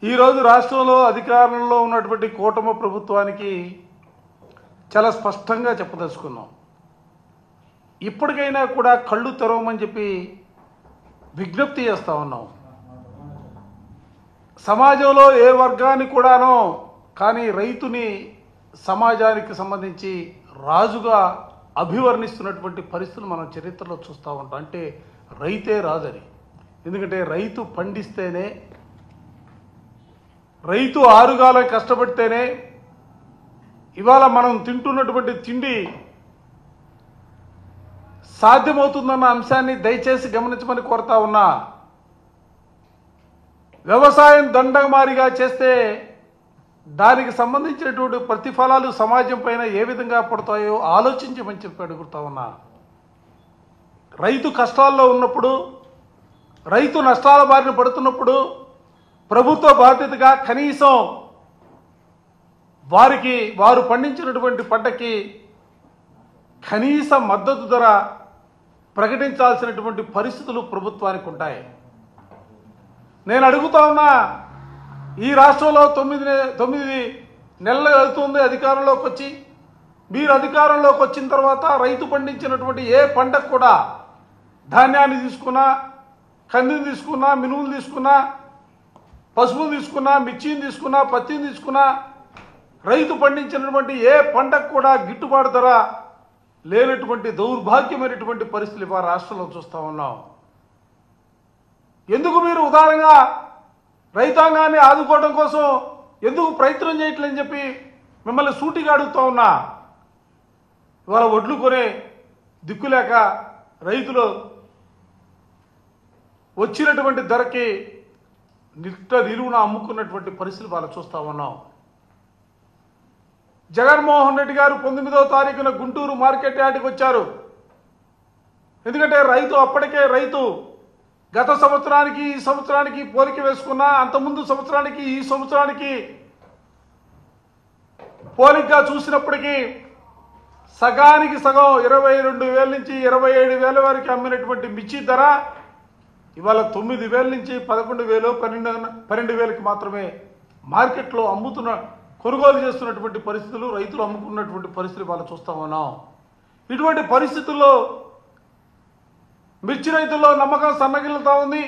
ఈరోజు రాష్ట్రంలో అధికారంలో ఉన్నటువంటి కూటమి ప్రభుత్వానికి చాలా స్పష్టంగా చెప్పదలుచుకున్నాం. ఇప్పటికైనా కూడా కళ్ళు తెరవమని చెప్పి విజ్ఞప్తి చేస్తూ ఉన్నాం. సమాజంలో ఏ వర్గాన్ని కూడానో కానీ రైతుని సమాజానికి సంబంధించి రాజుగా అభివర్ణిస్తున్నటువంటి పరిస్థితులు మనం చరిత్రలో చూస్తూ ఉంటాం. అంటే రైతే రాజని. ఎందుకంటే రైతు పండిస్తేనే, రైతు ఆరుగాల కష్టపడితేనే ఇవాళ మనం తింటున్నటువంటి తిండి సాధ్యమవుతుందన్న అంశాన్ని దయచేసి గమనించమని కోరుతా ఉన్నా. వ్యవసాయం దండమారిగా చేస్తే దానికి సంబంధించినటువంటి ప్రతిఫలాలు సమాజం పైన ఏ విధంగా పడతాయో ఆలోచించమని చెప్పి అడుగుతా ఉన్నా. రైతు కష్టాల్లో ఉన్నప్పుడు, రైతు నష్టాల బారిన పడుతున్నప్పుడు ప్రభుత్వ బాధ్యతగా కనీసం వారు పండించినటువంటి పంటకి కనీస మద్దతు ధర ప్రకటించాల్సినటువంటి పరిస్థితులు ప్రభుత్వానికి ఉంటాయి. నేను అడుగుతా ఉన్నా, ఈ రాష్ట్రంలో 9 నెలలు అవుతుంది అధికారంలోకి వచ్చి. మీరు అధికారంలోకి వచ్చిన తర్వాత రైతు పండించినటువంటి ఏ పంటకు కూడా, ధాన్యాన్ని తీసుకున్నా, కందిని తీసుకున్నా, మినుములు తీసుకున్నా, పసుపును తీసుకున్నా, మిర్చిని తీసుకున్నా, పత్తిని తీసుకున్నా, రైతు పండించినటువంటి ఏ పంటకు కూడా గిట్టుబాటు ధర లేనటువంటి దౌర్భాగ్యమైనటువంటి పరిస్థితులు ఇవాళ రాష్ట్రంలో చూస్తూ ఉన్నాం. ఎందుకు మీరు ఉదారంగా రైతాంగాన్ని ఆదుకోవడం కోసం ఎందుకు ప్రయత్నం చేయట్లేదని చెప్పి మిమ్మల్ని సూటిగా అడుగుతూ ఉన్నా. ఇవాళ వడ్లు కొనే దిక్కులేక రైతులు వచ్చినటువంటి ధరకి నిలువున అమ్ముకున్నటువంటి పరిస్థితులు వాళ్ళు చూస్తూ ఉన్నాం. జగన్మోహన్ రెడ్డి గారు 19వ తారీఖున గుంటూరు మార్కెట్ యార్డ్కి వచ్చారు. ఎందుకంటే రైతు గత సంవత్సరానికి ఈ సంవత్సరానికి పోలిక వేసుకున్నా, అంతకుముందు సంవత్సరానికి ఈ సంవత్సరానికి పోలికగా చూసినప్పటికీ సగానికి సగం 22,000 నుంచి 27,000 వరకు అమ్మినటువంటి మిర్చి ధర ఇవాళ 9,000 నుంచి 11,000, 12,000కి మాత్రమే మార్కెట్లో కొనుగోలు చేస్తున్నటువంటి పరిస్థితులు, రైతులు అమ్ముకున్నటువంటి పరిస్థితులు వాళ్ళు చూస్తూ ఉన్నాం. ఇటువంటి పరిస్థితుల్లో మిర్చి రైతుల్లో నమ్మకం సన్నగిల్లుతా ఉంది.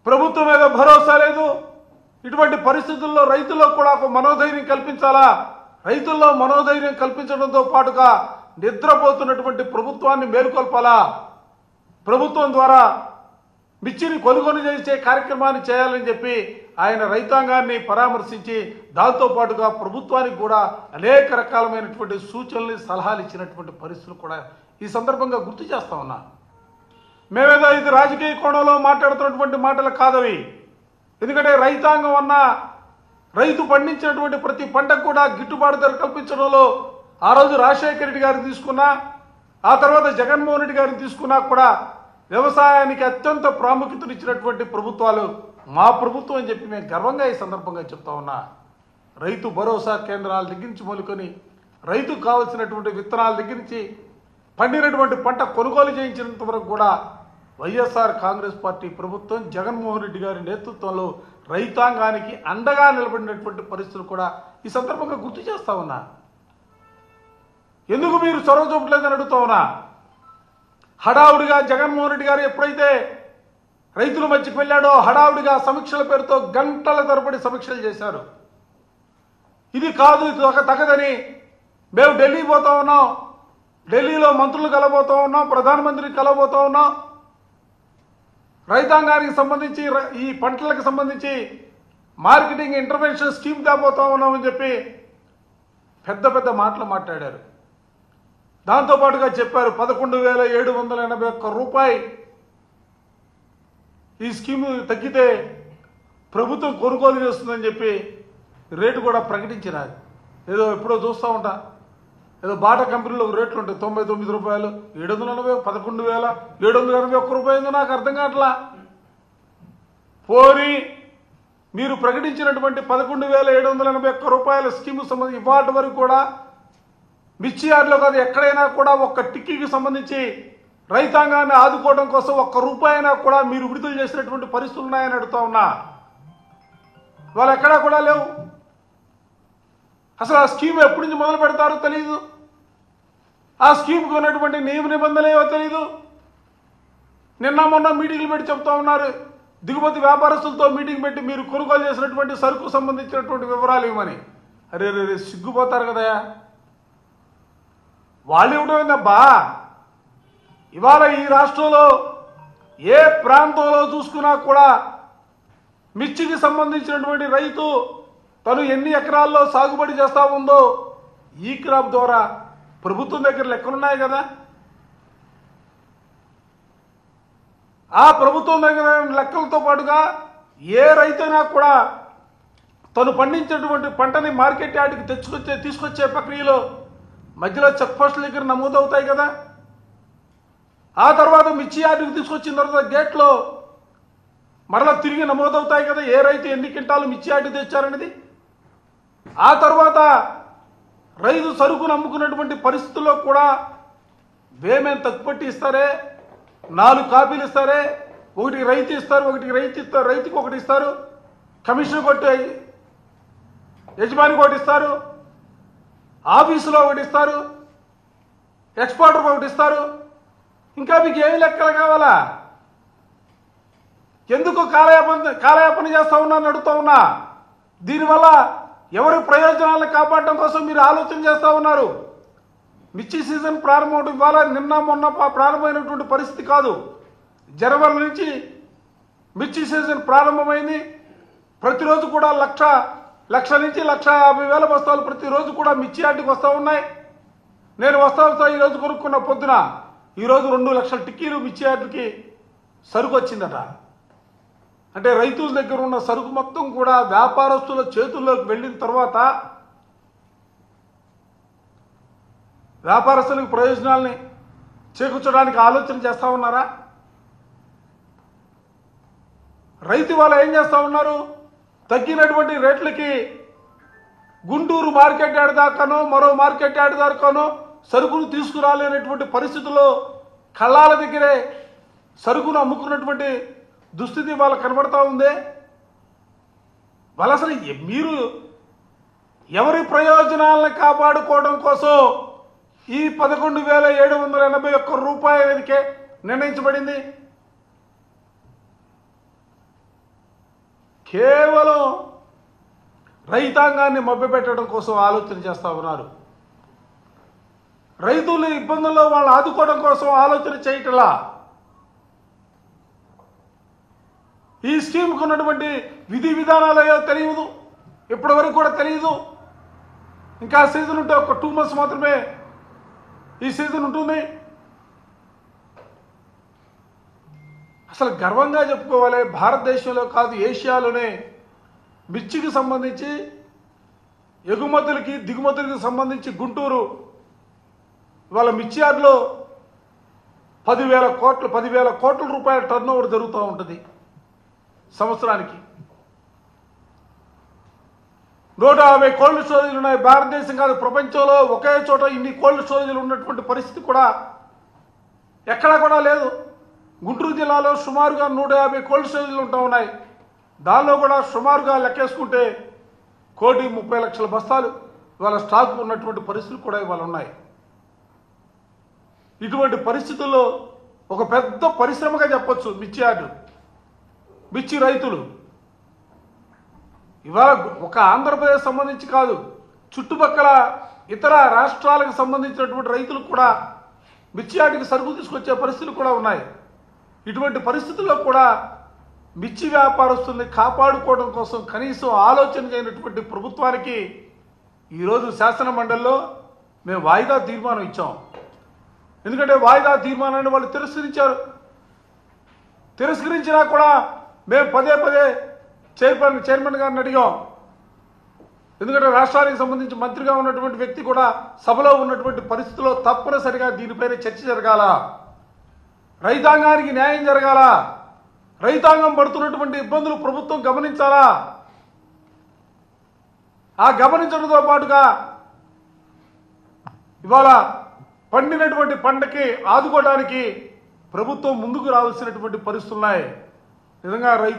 ప్రభుత్వం మీద భరోసా లేదు. ఇటువంటి పరిస్థితుల్లో రైతుల్లో కూడా ఒక మనోధైర్యం కల్పించాలా. రైతుల్లో మనోధైర్యం కల్పించడంతో పాటుగా నిద్రపోతున్నటువంటి ప్రభుత్వాన్ని మేలుకొల్పాలా. ప్రభుత్వం ద్వారా మిర్చిని కొనుగోలు చేసే కార్యక్రమాన్ని చేయాలని చెప్పి ఆయన రైతాంగాన్ని పరామర్శించి దాంతోపాటుగా ప్రభుత్వానికి కూడా అనేక రకాలమైనటువంటి సూచనలు, సలహాలు ఇచ్చినటువంటి పరిస్థితులు కూడా ఈ సందర్భంగా గుర్తు చేస్తా ఉన్నా. మేమేదో ఇది రాజకీయ కోణంలో మాట్లాడుతున్నటువంటి మాటలు కాదవి. ఎందుకంటే రైతాంగం అన్న రైతు పండించినటువంటి ప్రతి పంటకు కూడా గిట్టుబాటు ధర కల్పించడంలో ఆ రోజు రాజశేఖర రెడ్డి గారిని తీసుకున్నా, ఆ తర్వాత జగన్మోహన్ రెడ్డి గారిని తీసుకున్నా కూడా వ్యవసాయానికి అత్యంత ప్రాముఖ్యతనిచ్చినటువంటి ప్రభుత్వాలు మా ప్రభుత్వం అని చెప్పి మేము గర్వంగా ఈ సందర్భంగా చెప్తా ఉన్నా. రైతు భరోసా కేంద్రాల దగ్గర నుంచి మొదలుకొని రైతుకు కావాల్సినటువంటి విత్తనాల దగ్గర నుంచి పండినటువంటి పంట కొనుగోలు చేయించినంత వరకు కూడా వైఎస్ఆర్ కాంగ్రెస్ పార్టీ ప్రభుత్వం జగన్మోహన్ రెడ్డి గారి నేతృత్వంలో రైతాంగానికి అండగా నిలబడినటువంటి పరిస్థితులు కూడా ఈ సందర్భంగా గుర్తు చేస్తా ఉన్నా. ఎందుకు మీరు చొరవ చూపట్లేదని అడుగుతా ఉన్నా. హడావుడిగా జగన్మోహన్ రెడ్డి గారు ఎప్పుడైతే రైతుల మధ్యకి వెళ్ళాడో హడావుడిగా సమీక్షల పేరుతో గంటల తరబడి సమీక్షలు చేశారు. ఇది కాదు, ఇది ఒక తగదని మేము ఢిల్లీ పోతా ఉన్నాం, ఢిల్లీలో మంత్రులు కలబోతా ఉన్నాం, ప్రధానమంత్రిని కలబోతా ఉన్నాం, రైతాంగానికి సంబంధించి ఈ పంటలకు సంబంధించి మార్కెటింగ్ ఇంటర్వెన్షన్ స్కీమ్ తేబోతా ఉన్నామని చెప్పి పెద్ద పెద్ద మాటలు మాట్లాడారు. దాంతోపాటుగా చెప్పారు 11,781 రూపాయి ఈ స్కీము తగ్గితే ప్రభుత్వం కొనుగోలు చేస్తుందని చెప్పి రేటు కూడా ప్రకటించినారు. ఏదో ఎప్పుడో చూస్తూ ఉంటా, ఏదో బాటా కంపెనీలో రేట్లు ఉంటాయి 99 రూపాయలు, 780, 11,781 రూపాయలు. నాకు అర్థం కావట్లా. పోనీ మీరు ప్రకటించినటువంటి 11,781 రూపాయల స్కీము సంబంధించి ఇవాటి వరకు కూడా మిర్చి యార్డులో కాదు ఎక్కడైనా కూడా ఒక్క టిక్కీకి సంబంధించి రైతాంగాన్ని ఆదుకోవడం కోసం ఒక్క రూపాయినా కూడా మీరు విడుదల చేసినటువంటి పరిస్థితులు ఉన్నాయని అడుగుతా ఉన్నా. వాళ్ళు ఎక్కడా కూడా లేవు. అసలు ఆ స్కీమ్ ఎప్పటి నుంచి మొదలు పెడతారో తెలియదు. ఆ స్కీమ్కి ఉన్నటువంటి నియమ నిబంధనలు ఏవో తెలియదు. నిన్న మొన్న మీటింగ్లు పెట్టి చెప్తా ఉన్నారు, దిగుమతి వ్యాపారస్తులతో మీటింగ్ పెట్టి మీరు కొనుగోలు చేసినటువంటి సరుకు సంబంధించినటువంటి వివరాలు ఇవ్వమని. అరే రే సిగ్గుపోతారు కదా. వాళ్ళు ఇవ్వడం ఏందబ్బా. ఇవాళ ఈ రాష్ట్రంలో ఏ ప్రాంతంలో చూసుకున్నా కూడా మిర్చికి సంబంధించినటువంటి రైతు తను ఎన్ని ఎకరాల్లో సాగుబడి చేస్తా ఉందో ఈ క్రాప్ ద్వారా ప్రభుత్వం దగ్గర లెక్కలున్నాయి కదా. ఆ ప్రభుత్వం దగ్గర లెక్కలతో పాటుగా ఏ రైతైనా కూడా తను పండించినటువంటి పంటని మార్కెట్ యార్డ్కి తీసుకొచ్చే ప్రక్రియలో మధ్యలో చెక్ పోస్టుల దగ్గర నమోదవుతాయి కదా. ఆ తర్వాత మిర్చి యార్డుకి తీసుకొచ్చిన తర్వాత గేట్లో మరలా తిరిగి నమోదవుతాయి కదా, ఏ రైతు ఎన్ని క్వింటాలు మిర్చి యార్డుకి తెచ్చారనేది. ఆ తర్వాత రైతు సరుకును అమ్ముకున్నటువంటి పరిస్థితుల్లో కూడా వేమేం తక్కుపట్టి ఇస్తారే, 4 కాపీలు ఇస్తారే, ఒకటి రైతు ఇస్తారు, రైతుకి ఒకటి ఇస్తారు, కమిషన్ కొట్టి యజమానికి ఒకటి ఇస్తారు, ఆఫీసులో ఒకటి ఇస్తారు, ఎక్స్పోర్టర్ ఒకటి ఇస్తారు. ఇంకా మీకు ఏమి లెక్కలు కావాలా? ఎందుకు కాలయాపన చేస్తా ఉన్నాను అడుగుతా ఉన్నా. దీనివల్ల ఎవరి ప్రయోజనాలను కాపాడటం కోసం మీరు ఆలోచన చేస్తూ ఉన్నారు. మిర్చి సీజన్ ప్రారంభం ఇవాళ నిన్న మొన్న ప్రారంభమైనటువంటి పరిస్థితి కాదు. జనవరి నుంచి మిర్చి సీజన్ ప్రారంభమైంది. ప్రతిరోజు కూడా లక్ష నుంచి 1,50,000 బస్తాలు ప్రతిరోజు కూడా మిర్చి యార్డుకి వస్తూ ఉన్నాయి. నేను వస్తా ఈరోజు కొనుక్కున్న పొద్దున ఈరోజు 2 లక్షల టిక్కీలు మిర్చి యార్డుకి సరుకు వచ్చిందట. అంటే రైతుల దగ్గర ఉన్న సరుకు మొత్తం కూడా వ్యాపారస్తుల చేతుల్లోకి వెళ్ళిన తర్వాత వ్యాపారస్తులకు ప్రయోజనాల్ని చేకూర్చడానికి ఆలోచన చేస్తూ ఉన్నారా? రైతు వాళ్ళు ఏం చేస్తూ ఉన్నారు? తగ్గినటువంటి రేట్లకి గుంటూరు మార్కెట్ యార్డ్ దాకానో మరో మార్కెట్ యార్డ్ దాకానో సరుకును తీసుకురాలేనటువంటి పరిస్థితుల్లో కళ్ళాల దగ్గరే సరుకును అమ్ముకున్నటువంటి దుస్థితి వాళ్ళకు కనబడతా ఉందే. వాళ్ళు అసలు మీరు ఎవరి ప్రయోజనాలను కాపాడుకోవడం కోసం ఈ 11,781 రూపాయలకే నిర్ణయించబడింది. కేవలం రైతాంగాన్ని మభ్యపెట్టడం కోసం ఆలోచన చేస్తూ ఉన్నారు. రైతుల ఇబ్బందుల్లో వాళ్ళు ఆదుకోవడం కోసం ఆలోచన చేయటలా. ఈ స్కీమ్కి ఉన్నటువంటి విధి విధానాలు ఏవో తెలియదు, ఇప్పటి వరకు కూడా తెలియదు. ఇంకా సీజన్ ఉంటే ఒక 2 months మాత్రమే ఈ సీజన్ ఉంటుంది. అసలు గర్వంగా చెప్పుకోవాలి, భారతదేశంలో కాదు ఏషియాలోనే మిర్చికి సంబంధించి ఎగుమతులకి దిగుమతులకి సంబంధించి గుంటూరు వాళ్ళ మిర్చి యార్డ్లో 10,000 కోట్ల రూపాయల టర్న్ ఓవర్ జరుగుతూ ఉంటుంది సంవత్సరానికి. 150 కోల్డ్ స్టోరేజ్లు ఉన్నాయి. భారతదేశం కాదు ప్రపంచంలో ఒకే చోట ఇన్ని కోల్డ్ స్టోరేజ్లు ఉన్నటువంటి పరిస్థితి కూడా ఎక్కడా కూడా లేదు. గుంటూరు జిల్లాలో సుమారుగా 150 కోల్డ్ స్టోరేజ్లు ఉంటా ఉన్నాయి. దానిలో కూడా సుమారుగా లెక్కేసుకుంటే 1,30,00,000 బస్తాలు ఇవాళ స్టాక్ ఉన్నటువంటి పరిస్థితులు కూడా ఇవాళ ఉన్నాయి. ఇటువంటి పరిస్థితుల్లో ఒక పెద్ద పరిశ్రమగా చెప్పొచ్చు మిర్చి యార్డు. మిర్చి రైతులు ఇవాళ ఒక ఆంధ్రప్రదేశ్ సంబంధించి కాదు, చుట్టుపక్కల ఇతర రాష్ట్రాలకు సంబంధించినటువంటి రైతులు కూడా మిర్చి యార్డుకి సరుకు తీసుకొచ్చే పరిస్థితులు కూడా ఉన్నాయి. ఇటువంటి పరిస్థితుల్లో కూడా మిర్చి వ్యాపారస్తుల్ని కాపాడుకోవడం కోసం కనీసం ఆలోచన చేయనటువంటి ప్రభుత్వానికి ఈరోజు శాసన మండలిలో మేము వాయిదా తీర్మానం ఇచ్చాం. ఎందుకంటే వాయిదా తీర్మానాన్ని వాళ్ళు తిరస్కరించినా కూడా మేము పదే చైర్మన్ గారిని అడిగాం. ఎందుకంటే రాష్ట్రానికి సంబంధించి మంత్రిగా ఉన్నటువంటి వ్యక్తి కూడా సభలో ఉన్నటువంటి పరిస్థితుల్లో తప్పనిసరిగా దీనిపైన చర్చ జరగాల, రైతాంగానికి న్యాయం జరగాల, రైతాంగం పడుతున్నటువంటి ఇబ్బందులు ప్రభుత్వం గమనించాలా. ఆ గమనించడంతో పాటుగా ఇవాళ పండినటువంటి పంటకి ఆదుకోవడానికి ప్రభుత్వం ముందుకు రావాల్సినటువంటి పరిస్థితులు ఉన్నాయి. నిజంగా రైతులు